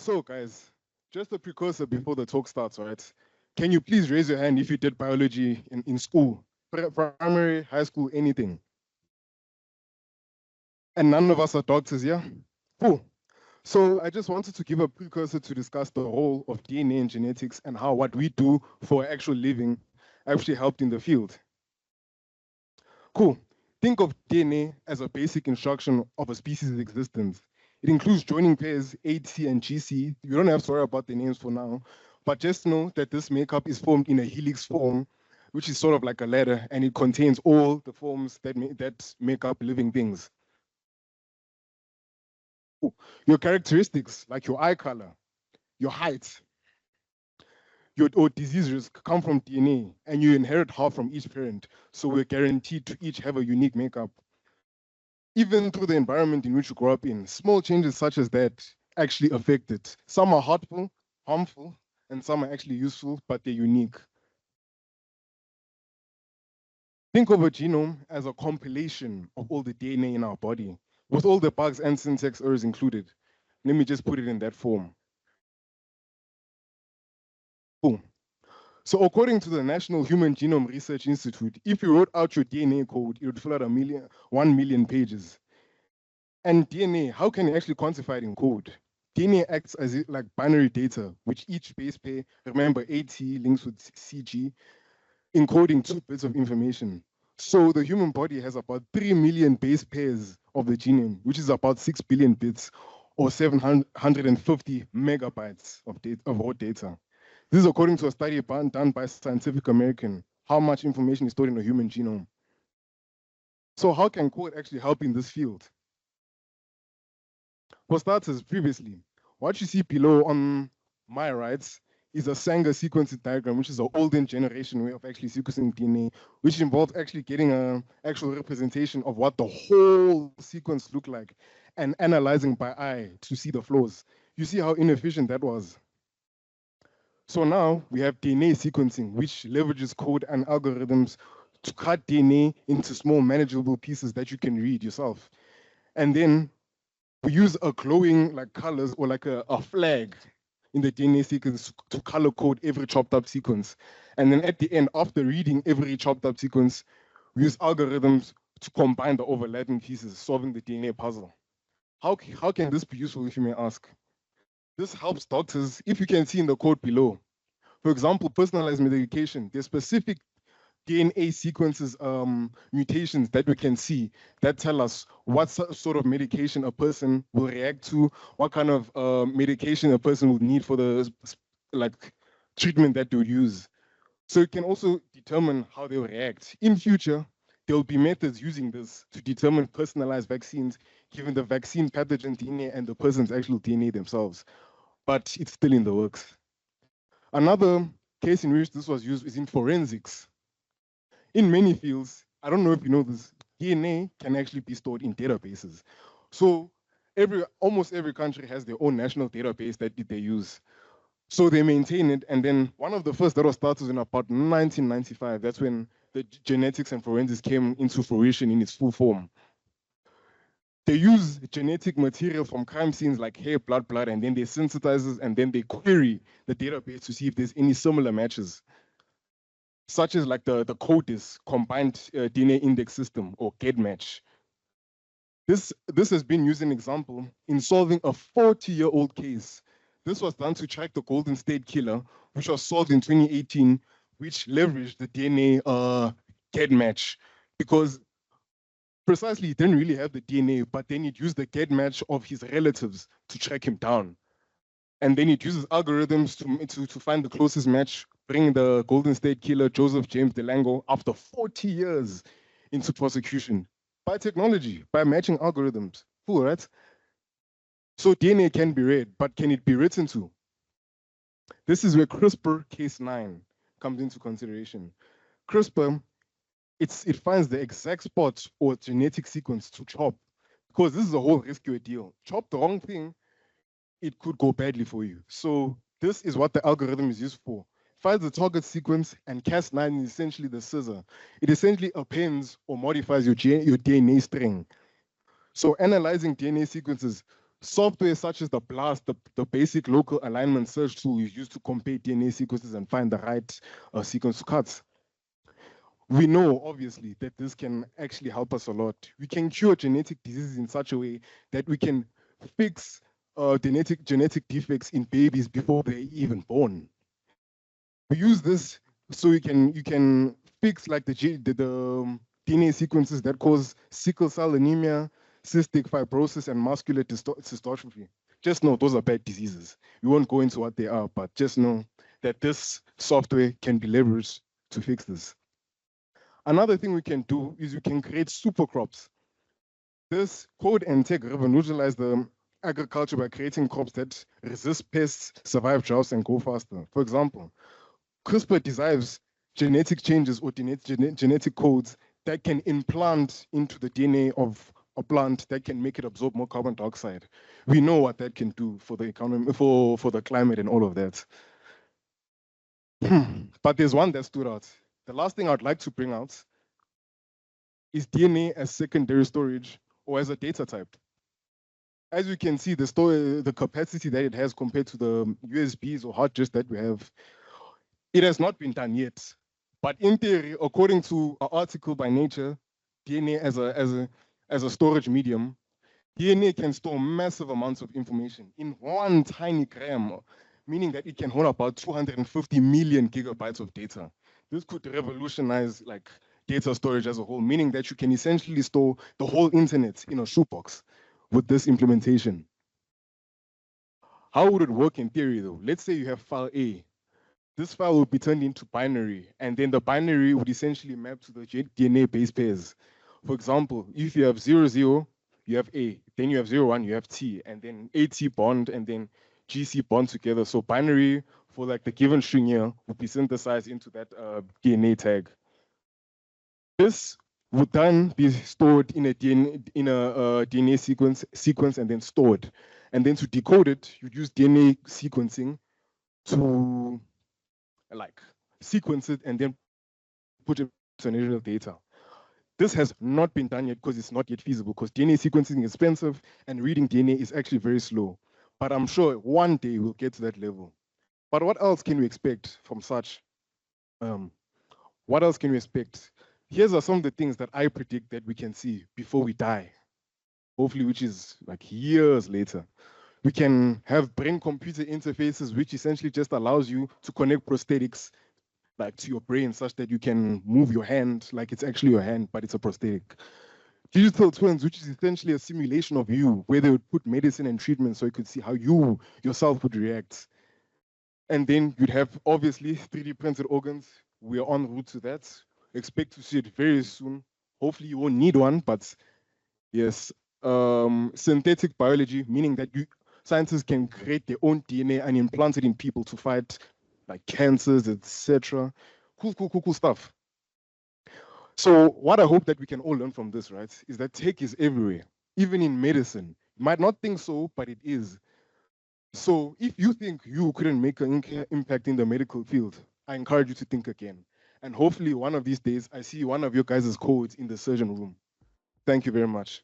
So, guys, just a precursor before the talk starts, right? Can you please raise your hand if you did biology in school? Primary, high school, anything? And none of us are doctors, yeah? Cool. So I just wanted to give a precursor to discuss the role of DNA and genetics and how what we do for actual living actually helped in the field. Cool. Think of DNA as a basic instruction of a species' existence. It includes joining pairs A, T, and GC. You don't have to worry about the names for now, but just know that this makeup is formed in a helix form, which is sort of like a ladder, and it contains all the forms that make up living things. Your characteristics, like your eye color, your height, or disease risk come from DNA, and you inherit half from each parent. So we're guaranteed to each have a unique makeup. Even through the environment in which you grow up in, small changes such as that actually affect it. Some are harmful, and some are actually useful, but they're unique. Think of a genome as a compilation of all the DNA in our body, with all the bugs and syntax errors included. Let me just put it in that form. Boom. So according to the National Human Genome Research Institute, if you wrote out your DNA code, it would fill out 1 million pages. And DNA, how can you actually quantify it in code? DNA acts as like binary data, which each base pair, remember AT links with CG, encoding 2 bits of information. So the human body has about 3 million base pairs of the genome, which is about 6 billion bits or 750 megabytes of raw data. This is according to a study done by Scientific American, how much information is stored in a human genome. So how can code actually help in this field? For starters, previously, what you see below on my right is a Sanger sequencing diagram, which is an olden generation way of actually sequencing DNA, which involves actually getting an actual representation of what the whole sequence looked like and analyzing by eye to see the flaws. You see how inefficient that was. So now we have DNA sequencing, which leverages code and algorithms to cut DNA into small manageable pieces that you can read yourself. And then we use a glowing like colors or like a flag in the DNA sequence to color code every chopped up sequence. And then at the end, after reading every chopped up sequence, we use algorithms to combine the overlapping pieces, solving the DNA puzzle. How can this be useful, if you may ask? This helps doctors, if you can see in the code below. For example, personalized medication, there's specific DNA sequences, mutations that we can see that tell us what sort of medication a person will react to, what kind of medication a person would need for the like treatment that they would use. So it can also determine how they'll react. In future, there'll be methods using this to determine personalized vaccines, given the vaccine pathogen DNA and the person's actual DNA themselves. But it's still in the works. Another case in which this was used is in forensics. In many fields, I don't know if you know this, DNA can actually be stored in databases. So almost every country has their own national database that they use. So they maintain it, and then one of the first that was started in about 1995. That's when the genetics and forensics came into fruition in its full form. They use genetic material from crime scenes like hair, blood, and then they synthesize it, and then they query the database to see if there's any similar matches, such as like the CODIS, Combined DNA Index System, or GEDmatch. This has been used as an example in solving a 40-year-old case. This was done to track the Golden State Killer, which was solved in 2018, which leveraged the DNA GEDmatch, because precisely he didn't really have the DNA, but then it used the GEDmatch of his relatives to track him down. And then it uses algorithms to find the closest match, bring the Golden State Killer, Joseph James DeLango, after 40 years into prosecution by technology, by matching algorithms. Cool, right? So DNA can be read, but can it be written to? This is where CRISPR Cas9 comes into consideration. CRISPR, it finds the exact spot or genetic sequence to chop, because this is a whole riskier deal. Chop the wrong thing, it could go badly for you. So this is what the algorithm is used for. Finds the target sequence, and Cas9 is essentially the scissor. It essentially appends or modifies your DNA string. So analyzing DNA sequences Software such as the BLAST, the basic local alignment search tool is used to compare DNA sequences and find the right sequence to cut. We know, obviously, that this can actually help us a lot. We can cure genetic diseases in such a way that we can fix genetic defects in babies before they're even born. We use this so you can fix like the DNA sequences that cause sickle cell anemia, cystic fibrosis, and muscular dystrophy. Just know those are bad diseases. We won't go into what they are, but just know that this software can be leveraged to fix this. Another thing we can do is we can create super crops. This code and tech revolutionize the agriculture by creating crops that resist pests, survive droughts, and grow faster. For example, CRISPR derives genetic changes or genetic codes that can implant into the DNA of a plant that can make it absorb more carbon dioxide. We know what that can do for the economy, for the climate and all of that. But there's one that stood out. The last thing I'd like to bring out is DNA as secondary storage or as a data type. As you can see, the capacity that it has compared to the USBs or hard disks that we have, it has not been done yet. But in theory, according to an article by Nature, DNA as a storage medium, DNA can store massive amounts of information in one tiny gram, meaning that it can hold about 250 million gigabytes of data. This could revolutionize like data storage as a whole, meaning that you can essentially store the whole internet in a shoebox with this implementation. How would it work in theory though? Let's say you have file A. This file would be turned into binary, and then the binary would essentially map to the DNA base pairs. For example, if you have 0, 0, you have A, then you have 0, 1, you have T, and then AT bond, and then GC bond together. So binary for like the given string here would be synthesized into that DNA tag. This would then be stored in a DNA sequence and then stored. And then to decode it, you'd use DNA sequencing to like sequence it and then put it to original data. This has not been done yet because it's not yet feasible, because DNA sequencing is expensive and reading DNA is actually very slow. But I'm sure one day we'll get to that level. But what else can we expect from such? What else can we expect? Here's are some of the things that I predict that we can see before we die, hopefully, which is like years later. We can have brain-computer interfaces, which essentially just allows you to connect prosthetics like to your brain such that you can move your hand like it's actually your hand, but it's a prosthetic. Digital twins, which is essentially a simulation of you, where they would put medicine and treatment so you could see how you yourself would react. And then you'd have, obviously, 3D printed organs. We are en route to that. Expect to see it very soon. Hopefully you won't need one, but yes. Synthetic biology, meaning that scientists can create their own DNA and implant it in people to fight like cancers, etc. Cool stuff. So what I hope that we can all learn from this, right, is that tech is everywhere, even in medicine. You might not think so, but it is. So if you think you couldn't make an impact in the medical field, I encourage you to think again. And hopefully one of these days, I see one of your guys' codes in the surgeon room. Thank you very much.